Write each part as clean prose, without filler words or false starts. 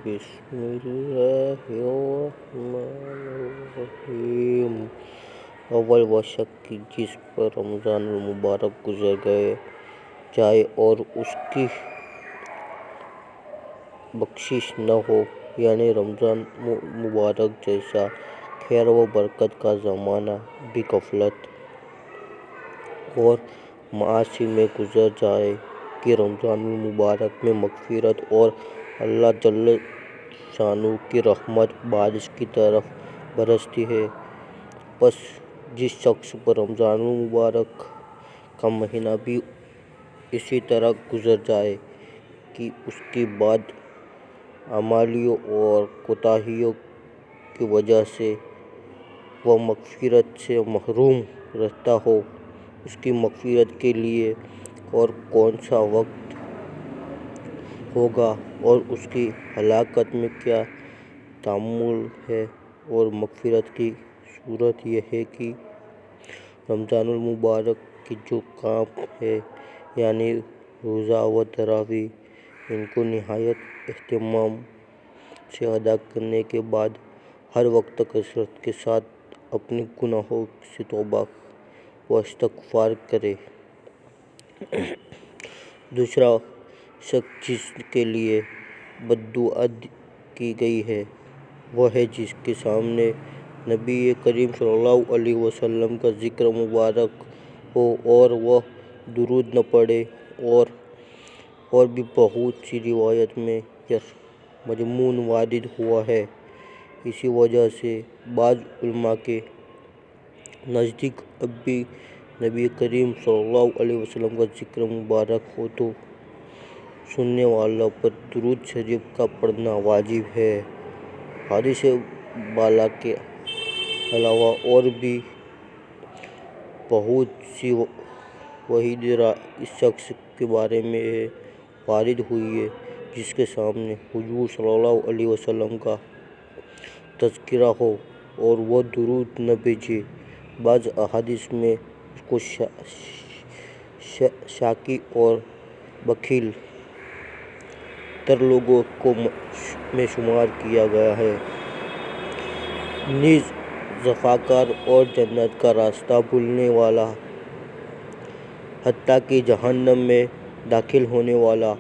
بسم اللہ الرحمن الرحیم۔ اول وہ شخص جس پر رمضان المبارک گزر جائے اور اس کی بخشش نہ ہو، یعنی رمضان مبارک جیسا خیر و برکت کا زمانہ بھی غفلت اور معاصی میں گزر جائے کہ رمضان المبارک میں مغفرت اور اللہ جل شانہ کی رحمت بارش کی طرح برستی ہے۔ پس جس شخص پر رمضان المبارک کا مہینہ بھی اسی طرح گزر جائے کہ اس کی بد عملیوں اور کوتاہیوں کی وجہ سے وہ مغفرت سے محروم رہتا ہو، اس کی مغفرت کے لیے اور کون سا وقت ہوگا اور اس کی ہلاکت میں کیا تعامل ہے۔ اور مغفرت کی صورت یہ ہے کہ رمضان المبارک کے جو کام ہیں، یعنی روزہ و تراویح، ان کو نہایت اہتمام سے ادا کرنے کے بعد ہر وقت کثرت کے ساتھ اپنے گناہوں سے توبہ و استغفار کرے۔ دوسرا شخص جس کے لیے بددعا کی گئی ہے، وہ ہے جس کے سامنے نبی کریم صلی اللہ علیہ وسلم کا ذکر مبارک ہو اور وہ درود نہ پڑھے۔ اور بھی بہت سی روایات میں یہ مضمون وارد ہوا ہے۔ اسی وجہ سے بعض علماء کے نزدیک اب بھی نبی کریم صلی اللہ علیہ وسلم کا ذکر مبارک ہو تو سننے والوں پر درود شریف کا پڑھنا واجب ہے۔ حدیث بالا کے علاوہ اور بھی بہت سی وحید اس شخص کے بارے میں وارد ہوئی ہیں جس کے سامنے حضور صلی اللہ علیہ وسلم کا تذکرہ ہو اور وہ درود نہ بھیجے۔ بعض احادیث میں اس کو شاکی اور بخیل تر لوگوں میں شمار کیا گیا ہے، نیز جفاکار اور جنت کا راستہ بھولنے والا، حتیٰ کہ جہنم میں داخل ہونے والا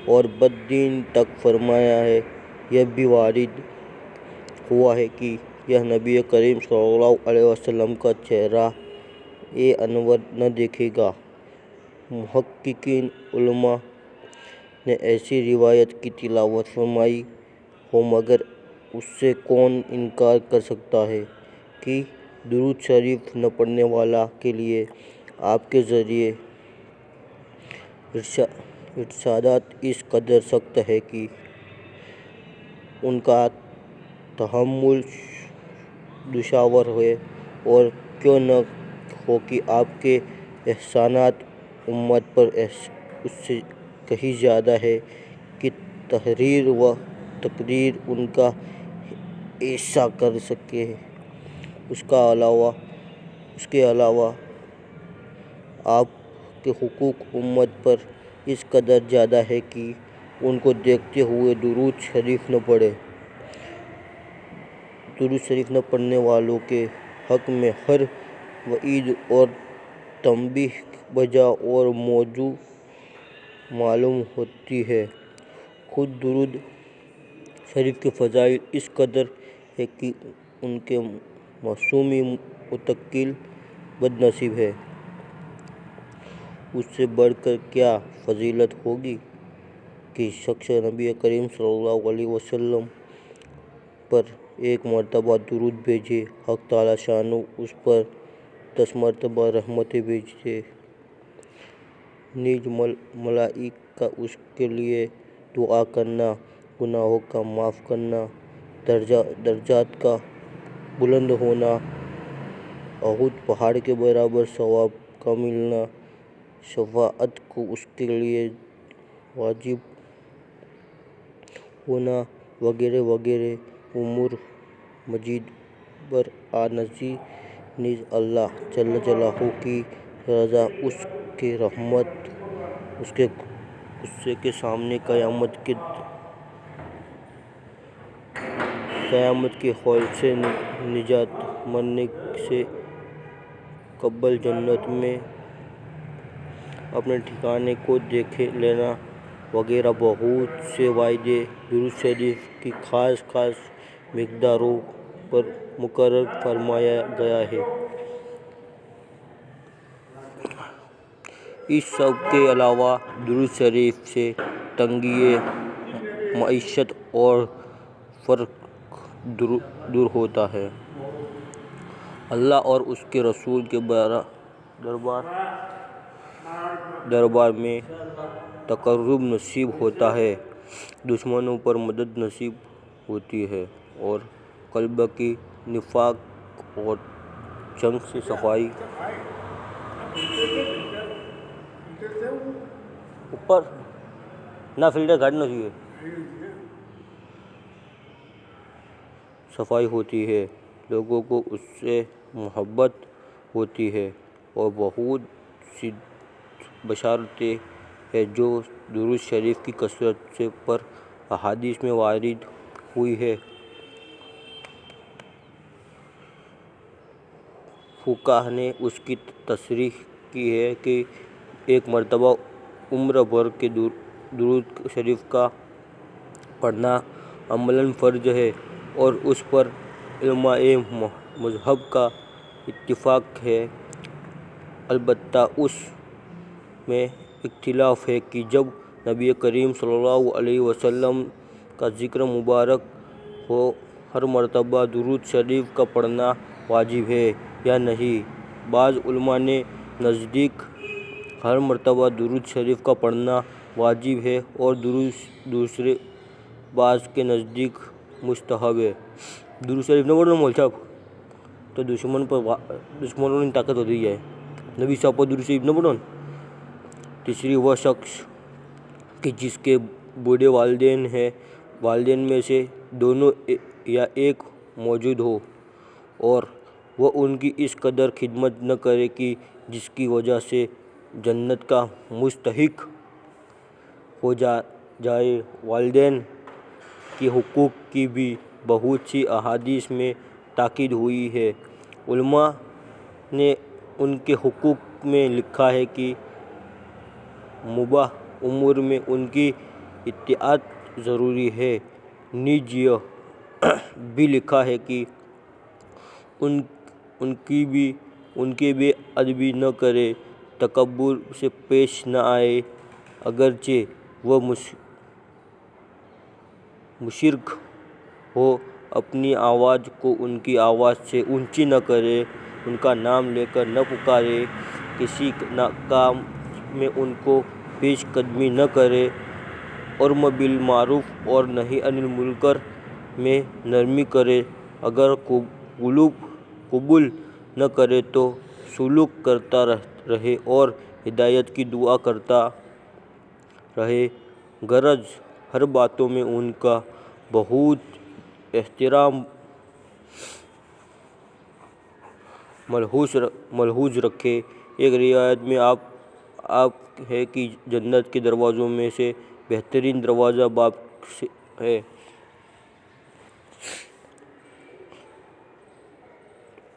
اور بددین تک فرمایا ہے۔ یہ بھی وارد ہوا ہے کہ یہ نبی کریم صلی اللہ علیہ وسلم کا چہرہ انور نہ دیکھے گا۔ محققین علماء نے ایسی روایت کی تلاوت فرمائی ہو، مگر اس سے کون انکار کر سکتا ہے کہ درود شریف نہ پڑھنے والوں کے لیے آپ کے ذریعے ارشادات اس قدر سخت ہیں کہ ان کا تحمل دشوار ہے۔ اور کیوں نہ ہو کہ آپ کے احسانات امت پر اس سے کہیں زیادہ ہیں کہ تحریر و تقریر ان کا ایسا کر سکے۔ اس کے علاوہ آپ کے حقوق امت پر اس قدر زیادہ ہیں کہ ان کو دیکھتے ہوئے درود شریف نہ پڑھیں۔ درود شریف نہ پڑھنے والوں کے حق میں ہر وعید اور تنبیہ بجا اور موزوں معلوم ہوتی ہے۔ خود درود شریف کے فضائل اس قدر ہیں کہ ان کے معصوم متقی بد نصیب ہے، اس سے بڑھ کر کیا فضیلت ہوگی کہ شخص نبی کریم صلی اللہ علیہ وسلم پر ایک مرتبہ درود بھیجے، حق تعالی شانہ اس پر 10 مرتبہ رحمتیں بھیج دے۔ نیز ملائکہ اس کے لیے دعا کرنا، گناہوں کا معاف کرنا، درجات کا بلند ہونا، احد پہاڑ کے برابر ثواب کا ملنا، شفاعت کو اس کے لیے واجب ہونا وغیرہ وغیرہ امور مزید بر آ نظیر۔ نیز اللہ جل جلالہ کی رضا، اس کی رحمت، اس کے غصے کے سامنے قیامت کے قیامت کے ہول سے نجات، مرنے سے قبل جنت میں اپنے ٹھکانے کو دیکھ لینا وغیرہ بہت سے وعدے درود شریف کی خاص مقداروں پر مقرر فرمایا گیا ہے۔ اس سب کے علاوہ درود شریف سے تنگی معیشت اور فقر دور ہوتا ہے، اللہ اور اس کے رسول کے دربار میں تقرب نصیب ہوتا ہے، دشمنوں پر مدد نصیب ہوتی ہے اور قلب کی نفاق اور جنگ سے صفائی ہوتی ہے، لوگوں کو اس سے محبت ہوتی ہے اور بہت سی بشارتیں ہیں جو درود شریف کی کثرت پر احادیث میں وارد ہوئی ہیں۔ فقہا نے اس کی تصریح کی ہے کہ ایک مرتبہ عمر بھر کے درود شریف کا پڑھنا عملاً فرض ہے اور اس پر علماء مذہب کا اتفاق ہے، البتہ اس میں اختلاف ہے کہ جب نبی کریم صلی اللہ علیہ وسلم کا ذکر مبارک ہو ہر مرتبہ درود شریف کا پڑھنا واجب ہے یا نہیں۔ بعض علماء کے نزدیک ہر مرتبہ درود شریف کا پڑھنا واجب ہے اور دوسرے بعض کے نزدیک مستحب ہے۔ درود شریف نہ پڑھنا مول صاحب تو دشمنوں کی طاقت ہوتی ہے، نبی صاحب پر درود شریف نہ پڑھو۔ تیسری وہ شخص کہ جس کے بوڑھے والدین ہیں، والدین میں سے دونوں یا ایک موجود ہو اور وہ ان کی اس قدر خدمت نہ کرے کہ جس کی وجہ سے جنت کا مستحق ہو جائے۔ والدین کے حقوق کی بھی بہت سی احادیث میں تاکید ہوئی ہے۔ علماء نے ان کے حقوق میں لکھا ہے کہ مباح امور میں ان کی اطاعت ضروری ہے، نیز یہ بھی لکھا ہے کہ ان کی بے ادبی نہ کرے، تکبر سے پیش نہ آئے، اگرچہ وہ مشرک ہو، اپنی آواز کو ان کی آواز سے اونچی نہ کرے، ان کا نام لے کر نہ پکارے، کسی کام میں ان کی پیش قدمی نہ کرے، امر بالمعروف اور نہی عن المنکر میں نرمی کرے، اگر قبول نہ کرے تو سلوک کرتا رہے اور ہدایت کی دعا کرتا رہے، غرض ہر باتوں میں ان کا بہت احترام ملحوظ رکھے۔ ایک روایت میں آپ ہے کہ جنت کے دروازوں میں سے بہترین دروازہ باب ہے،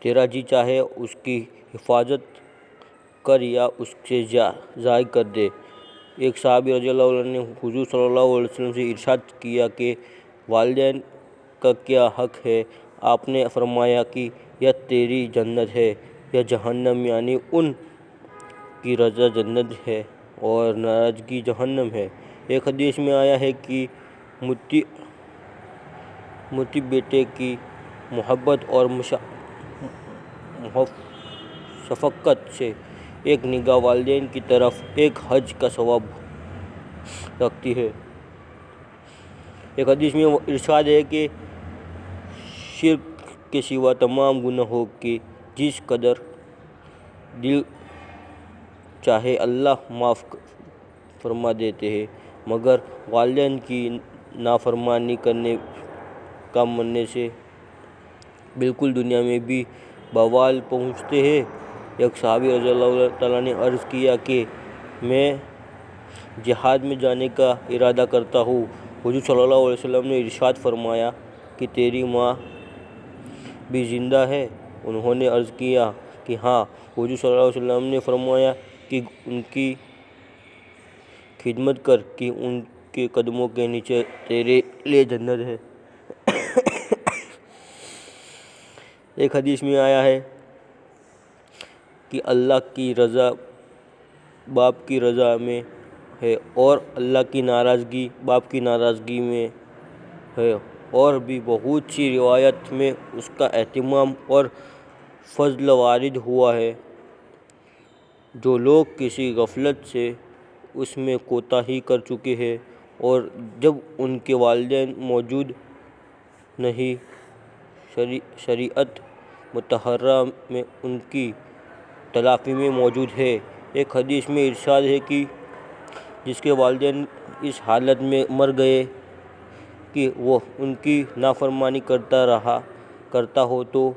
تیرا جی چاہے اس کی حفاظت کر یا اس سے ضائع کر دے۔ ایک صحابی رضی اللہ عنہ نے حضور صلی اللہ علیہ وسلم سے ارشاد کیا کہ والدین کا کیا حق ہے؟ آپ نے فرمایا کہ یا تیری جنت ہے یا جہنم، یعنی ان کی رضا جنت ہے اور ناراضگی جہنم ہے۔ ایک حدیث میں آیا ہے کہ متی بیٹے کی محبت اور شفقت سے ایک نگاہ والدین کی طرف ایک حج کا ثواب رکھتی ہے۔ ایک حدیث میں ارشاد ہے کہ شرک کے سوا تمام گناہوں کی جس قدر دل چاہے اللہ معاف فرما دیتے ہیں، مگر والدین کی نافرمانی کا مرنے سے بالکل دنیا میں بھی بوال پہنچتے ہیں۔ ایک صحابی رضی اللہ تعالیٰ نے عرض کیا کہ میں جہاد میں جانے کا ارادہ کرتا ہوں۔ حضور صلی اللہ علیہ وسلم نے ارشاد فرمایا کہ تیری ماں بھی زندہ ہے؟ انہوں نے عرض کیا کہ ہاں۔ حضور صلی اللہ علیہ وسلم نے فرمایا کہ ان کی خدمت کر کہ ان کے قدموں کے نیچے تیرے لیے جنت ہے۔ ایک حدیث میں آیا ہے کہ اللہ کی رضا باپ کی رضا میں ہے اور اللہ کی ناراضگی باپ کی ناراضگی میں ہے، اور بھی بہت سی روایات میں اس کا اہتمام اور فضل وارد ہوا ہے۔ جو لوگ کسی غفلت سے اس میں کوتاہی کر چکے ہیں اور جب ان کے والدین موجود نہیں، شریعت مطہرہ میں ان کی تلافی میں موجود ہے۔ ایک حدیث میں ارشاد ہے کہ جس کے والدین اس حالت میں مر گئے کہ وہ ان کی نافرمانی کرتا ہو تو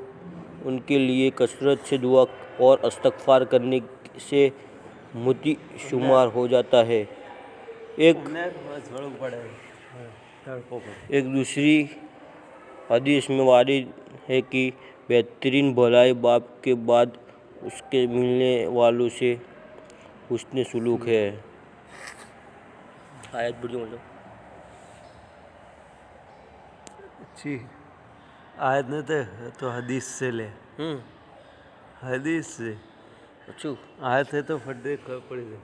ان کے لیے کثرت سے دعا اور استغفار کرنے سے متی شمار ہو جاتا ہے۔ ایک دوسری حدیث میں وارد ہے کہ بہترین بھلائی باپ کے بعد اس کے ملنے والوں سے حسن سلوک ہے۔ اچھی آیت نہیں تھے تو حدیث سے لے، حدیث سے اچھا آیت ہے تو پڑھی دے۔